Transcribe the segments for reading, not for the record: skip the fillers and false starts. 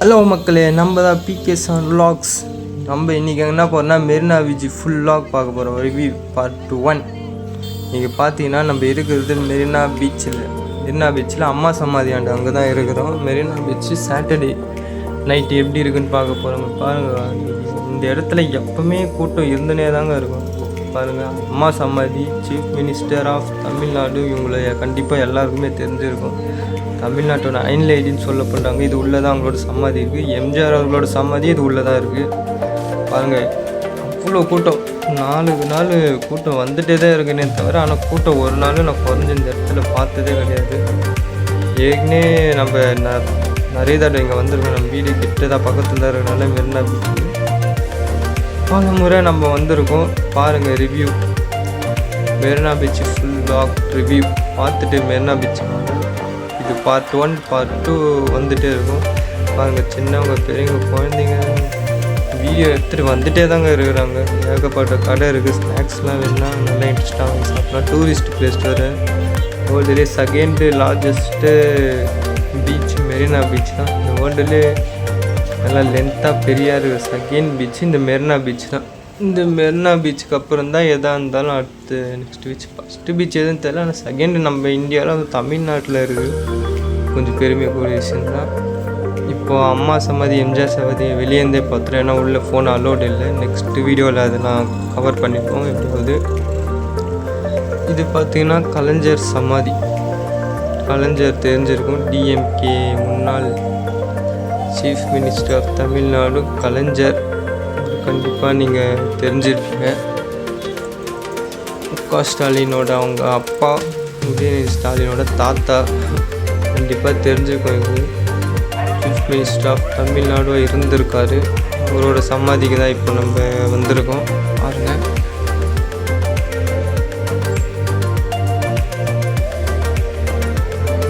Hello மக்களே, நம்ம தான் PK7 vlogs. நம்ம இன்றைக்கி என்ன போகிறோம்னா மெரினா பீச் ஃபுல் vlog பார்க்க போகிறோம். Review part 1. நீங்கள் பார்த்தீங்கன்னா நம்ம இருக்கிறது மெரினா பீச்சில் அம்மா சமாதியாண்டு அங்கே தான் இருக்கிறோம். மெரினா பீச்சு சாட்டர்டே நைட்டு எப்படி இருக்குன்னு பார்க்க போகிறோங்க. பாருங்கள், இந்த இடத்துல எப்பவுமே கூட்டம் இருந்துனே தாங்க இருக்கும். பாருங்கள், அம்மா சமாதி, சீஃப் மினிஸ்டர் ஆஃப் தமிழ்நாடு, இவங்களை கண்டிப்பாக எல்லாருக்குமே தெரிஞ்சிருக்கும். தமிழ்நாட்டோட அயன் லேடின்னு சொல்லப்படுறாங்க. இது உள்ளே தான் அவங்களோட சமாதி இருக்குது. எம்ஜிஆர் அவர்களோட சமாதி இது உள்ளே தான் இருக்குது. பாருங்கள், அவ்வளோ கூட்டம், 4 நாள் கூட்டம் வந்துகிட்டே தான் இருக்குன்னே தவிர, ஆனால் கூட்டம் ஒரு நாள் நான் குறைஞ்ச இந்த இடத்துல பார்த்ததே கிடையாது. ஏற்கனவே நம்ம நிறைய தடவை இங்கே வந்திருக்கோம். நம்ம வீடு கிட்ட தான் பக்கத்தில் தான் இருக்கிறனால மெரினா பீச்சு பல முறை நம்ம வந்திருக்கோம். பாருங்கள், review Marina beach full vlog review பார்த்துட்டு மெரினா பீச்சு இது பார்ட் 1 பார்ட் 2 வந்துகிட்டே இருக்கும். பாருங்கள், சின்னவங்க பெரியவங்க குழந்தைங்க வீடியோ எடுத்துகிட்டு வந்துகிட்டே தாங்க இருக்கிறாங்க. ஏகப்பட்ட கடை இருக்குது. ஸ்நாக்ஸ்லாம் வேணுன்னா நல்லா இன்ட்ரெஸ்ட்டாக வாங்கி சாப்பிட்லாம். டூரிஸ்ட் பிளேஸ் வேறு. வேர்ல்டுலே second largest beach Marina beach தான். இந்த வேர்ல்டுலே நல்லா லென்த்தாக பெரியா இருக்குது செகண்ட் பீச் இந்த மெரினா பீச் தான். இந்த மெரினா பீச்சுக்கு அப்புறம் தான் எதாக இருந்தாலும் அடுத்து நெக்ஸ்ட் பீச். ஃபஸ்ட்டு பீச் எதுன்னு தெரியல, ஆனால் செகண்ட் நம்ம இந்தியாவில் தமிழ்நாட்டில் இருக்குது. கொஞ்சம் பெருமைக்கூடிய விஷயம் தான். இப்போது அம்மா சமாதி, எம்ஜிஆர் சமாதி வெளியேந்தே பார்த்துறேன். ஏன்னா உள்ளே ஃபோன் அலோடு இல்லை. நெக்ஸ்ட் வீடியோவில் அதெல்லாம் கவர் பண்ணிப்போம் எப்படியாவது. இது பார்த்திங்கன்னா கலைஞர் சமாதி. கலைஞர் தெரிஞ்சிருக்கும், டிஎம்கே முன்னாள் சீஃப் மினிஸ்டர் ஆஃப் தமிழ்நாடு கலைஞர். கண்டிப்பாக நீங்கள் தெரிஞ்சிருப்பீங்க. முக ஸ்டாலினோட அவங்க அப்பா, உதயநிதி ஸ்டாலினோட தாத்தா, கண்டிப்பாக தெரிஞ்சிருக்கும். இது சீஃப் மினிஸ்டர் ஆஃப் தமிழ்நாடு இருந்திருக்காரு. அவரோட சமாதிக்கு தான் இப்போ நம்ம வந்திருக்கோம். பாருங்க,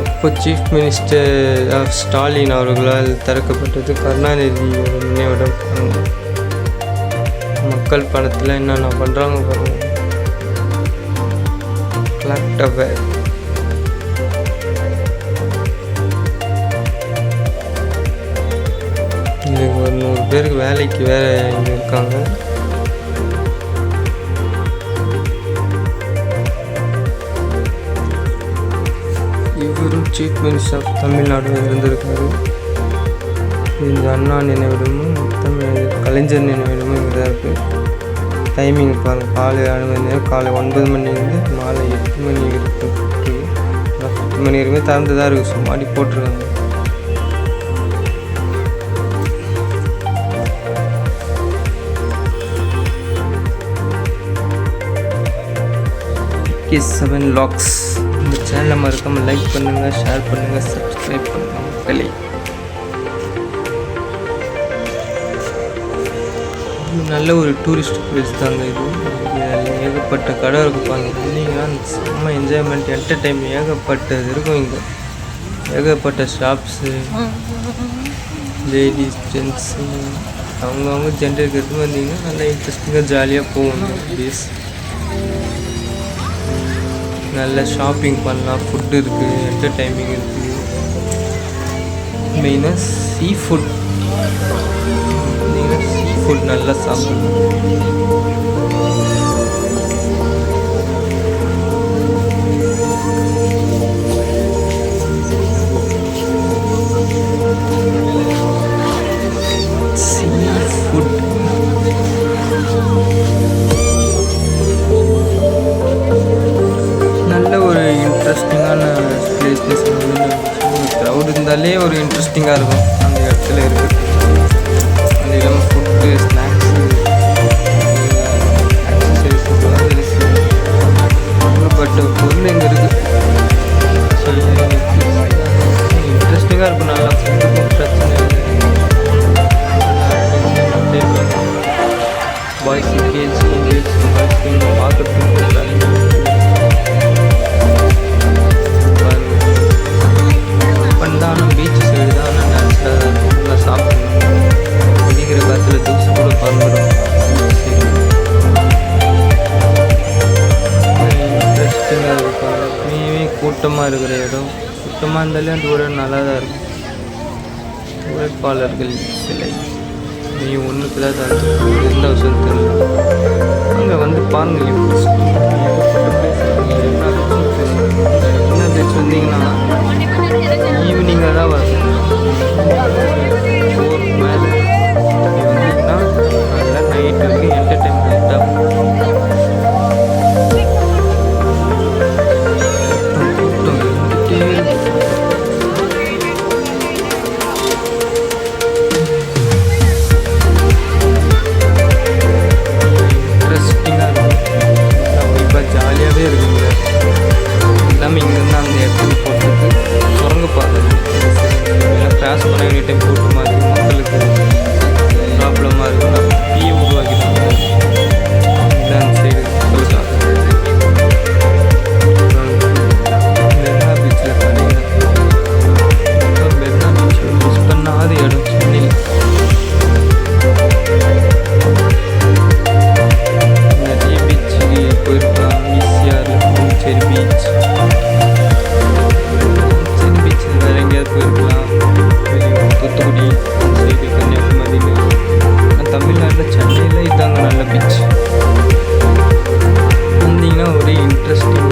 அப்போ சீஃப் மினிஸ்டர் ஆஃப் ஸ்டாலின் அவர்களால் திறக்கப்பட்டது கருணாநிதியோட நினைவிடம். மக்கள் பணத்தில் என்னென்ன பண்ணுறாங்க பாருங்கள். கிளாக் டவர், இங்கே ஒரு 100 பேருக்கு வேலைக்கு வேறு இங்கே இருக்காங்க. இவரும் சீஃப் மினிஸ்டர் ஆஃப் தமிழ்நாடு இருந்திருக்காரு. இந்த அண்ணா நினைவிடமும் கலைஞர் நினைவிடமும் இங்கே தான் இருக்குது. டைமிங் பாருங்கள், காலை 6 மணி நேரம், காலை 9 மணிலேருந்து மாலை 8 மணி இருக்குது. 10 மணி வரைக்குமே திறந்து தான் இருக்குது. சும்மாடி போட்டிருக்காங்க. PK7 vlogs இந்த சேனலை மறக்காமல் லைக் பண்ணுங்கள், ஷேர் பண்ணுங்கள், சப்ஸ்கிரைப் பண்ணுங்கள் மக்களே. நல்ல ஒரு டூரிஸ்ட் பிளேஸ் தாங்க இது. ஏகப்பட்ட கடை இருக்குது. பாருங்கள், இல்லைங்கன்னா செம்ம என்ஜாய்மெண்ட், என்டர்டைன்மெண்ட் ஏகப்பட்டது இருக்கும் இங்கே. ஏகப்பட்ட ஷாப்ஸு, லேடிஸ் ஜென்ட்ஸு அவங்கவுங்க ஜென்டருக்கு எடுத்து வந்தீங்கன்னா நல்லா இன்ட்ரெஸ்டிங்காக ஜாலியாக போகும் ப்ளீஸ். நல்ல ஷாப்பிங் பண்ணலாம், ஃபுட்டு இருக்குது, என்டர்டைன்மெண்ட் இருக்குது. மெயினாக சீ ஃபுட் நல்லா சாப்பிடணும். சீ ஃபுட் நல்ல ஒரு இன்ட்ரெஸ்டிங்கான பிளேஸ். க்ரௌட் இருந்தாலே ஒரு இன்ட்ரெஸ்டிங்காக இருக்கும் அந்த இடத்துல இருக்குது. அது இல்லாமல் ஃபுட்டு, ஸ்நாக்ஸு, ஆக்சசரிஸ், ஏகப்பட்ட பொருள் இங்கே இருக்குது. இன்ட்ரெஸ்டிங்காக இருக்கும். நல்லா ஃபுட்டுக்கும் பிரச்சனை இல்லை. பாய்ஸ் கேர்ள்ஸ் பார்க்கறதுக்கு பண்ணாலும் பீச் சைடு தான் நேச்சுரலாக நல்லா சாப்பிடணும். அடிக்கிற காற்றுல தூசு கூட பறந்துடும். இன்ட்ரெஸ்டிங்காக இருக்கும். எப்பயுமே கூட்டமாக இருக்கிற இடம். கூட்டமாக இருந்தாலே அந்த ஒரு நல்லா தான் இருக்கும். வேட்பாளர்கள் சிலை நீ ஒன்றுக்கு தான் தந்து எந்த வருஷம் தெரியல. அங்கே வந்து பாருங்கள் என்ன பேச்சு வந்தீங்கன்னா ஈவினிங்காக தான் வரணும். 4 மேலே வந்தீங்கன்னா நல்லா நைட் வரைக்கும் என்டர்டைன்மெண்ட் தான். ஜாலியாகவே இருக்குங்க. எல்லாமே இங்கேருந்து அந்த இடத்துக்கு போகிறதுக்கு சுரங்க பாதை எல்லாம் கிராஸ் பண்ண வேண்டிய டைம் கூட்டமாக இருக்குது, மக்களுக்கு ப்ராப்ளமாக இருக்கும். டீயை உருவாக்கிட்டாங்க இல்லை அந்த சைடு மக்களுக்காக. மெரினா பீச்சில் பார்த்தீங்கன்னா மெரினா பீச்சில் மிஸ் பண்ணாத இடம் சென்னையில். நிறைய பீச்சுக்கு போயிருக்கலாம். ஈசிஆரில் புதுச்சேரி பீச், புதுச்சேரி பீச்சில் வேறு எங்கேயாவது போயிருக்கலாம். தூத்துக்குடி அந்த சைடு கன்னியாகுமரியில். தமிழ்நாட்டில் சென்னையில் இதாங்க நல்ல பீச். வந்தீங்கன்னா ஒரே இன்ட்ரெஸ்டிங்.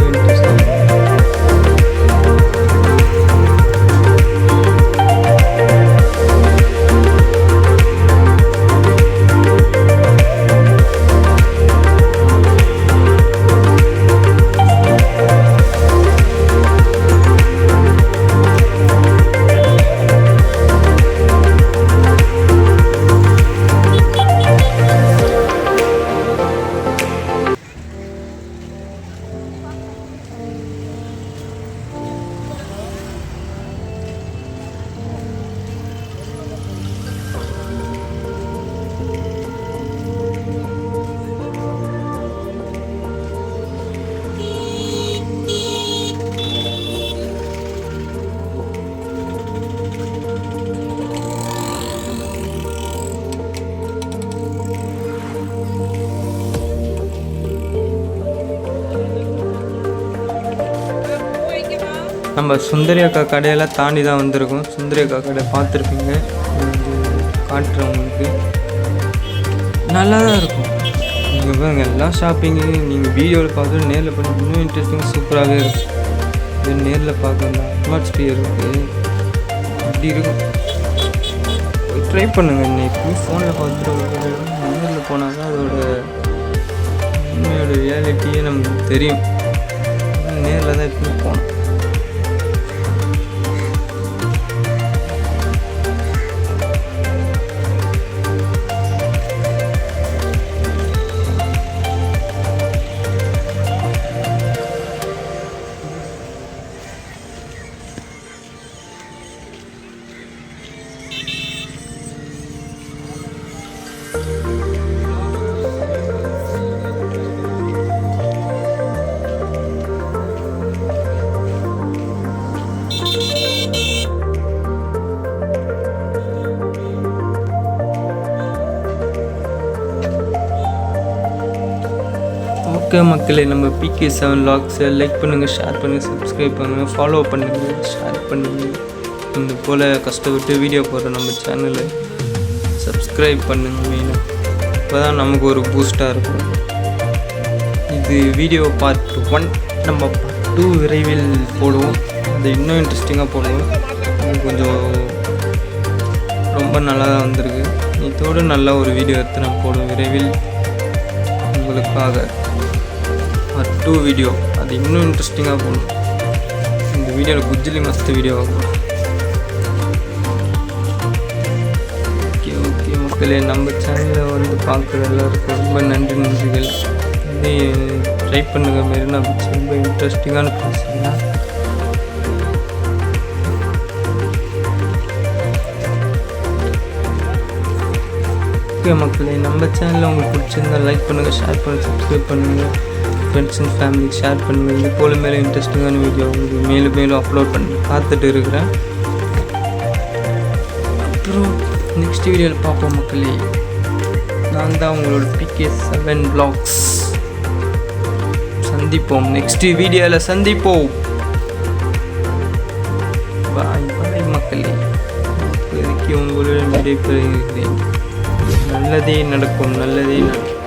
நம்ம சுந்தரி அக்கா கடையெல்லாம் தாண்டி தான் வந்திருக்கோம். சுந்தரி அக்கா கடை பார்த்துருப்பீங்க, காட்டுறேன் உங்களுக்கு. நல்லா தான் இருக்கும். நீங்கள் பாருங்க எல்லாம் ஷாப்பிங்கு நீங்கள் வீடியோவில் பார்த்துட்டு நேரில் பண்ணி இன்னும் இன்ட்ரெஸ்டிங் சூப்பராகவே இருக்கும். இது நேரில் பார்க்கலாம். அட்மாஸ்பியர் இருக்குது, அப்படி இருக்கும். ட்ரை பண்ணுங்கள். இன்னைக்கு ஃபோனில் பார்த்துட்டு நேரில் போனால் தான் அதோட உண்மையோட ரியாலிட்டியே நமக்கு தெரியும். நேரில் தான் எப்பவுமே போனோம். ஓகே மக்களே, நம்ம PK7 vlogsஸை லைக் பண்ணுங்கள், ஷேர் பண்ணுங்கள், சப்ஸ்கிரைப் பண்ணுங்கள், ஃபாலோ பண்ணுங்கள், ஷேர் பண்ணுங்கள். இந்த போல் கஷ்டப்பட்டு வீடியோ போடுற நம்ம சேனலை சப்ஸ்கிரைப் பண்ணுங்கள். மெயினாக இப்போ தான் நமக்கு ஒரு பூஸ்டாக இருக்கும். இது வீடியோ பார்ட் 1. நம்ம பார்ட் 2 விரைவில் போடுவோம். அது இன்னும் இன்ட்ரெஸ்டிங்காக போடுவோம். அது கொஞ்சம் ரொம்ப நல்லா தான் வந்திருக்கு. இதோடு நல்லா ஒரு வீடியோ எடுத்து நான் போடுவோம் விரைவில் உங்களுக்காக. பார்ட் 2 வீடியோ அது இன்னும் இன்ட்ரெஸ்டிங்காக போகணும். இந்த வீடியோவில் குஜ்ஜிலி மஸ்த் வீடியோ ஆகும். ஓகே மக்களே, நம்ம சேனலில் வந்து பார்க்குற எல்லாருக்கும் ரொம்ப நன்றிகள். இதே ட்ரை பண்ணுங்கள். மெரினா பீச் ரொம்ப இன்ட்ரெஸ்டிங்கான பிளேஸ்னா. ஓகே மக்களே, நம்ம சேனலில் உங்களுக்கு பிடிச்சிருந்தால் லைக் பண்ணுங்கள், ஷேர் பண்ணுங்கள், சப்ஸ்கிரைப் பண்ணுங்கள், ஃப்ரெண்ட்ஸ் அண்ட் ஃபேமிலிக்கு ஷேர் பண்ணுங்கள். இது போல் மேலே இன்ட்ரெஸ்டிங்கான வீடியோ உங்களுக்கு மேலும் அப்லோட் பண்ணி காத்துட்டு இருக்கிறேன். அப்புறம் நெக்ஸ்ட் வீடியோவில் பார்ப்போம் மக்களே. நான் தான் உங்களோட PK7 vlogs. சந்திப்போம், நெக்ஸ்ட் வீடியோவில் சந்திப்போம். பாய் பாய் மக்களே. இப்போதைக்கு உங்களோட விடைபெறுகிறேன். நல்லதே நடக்கும், நல்லதே நடக்கும்.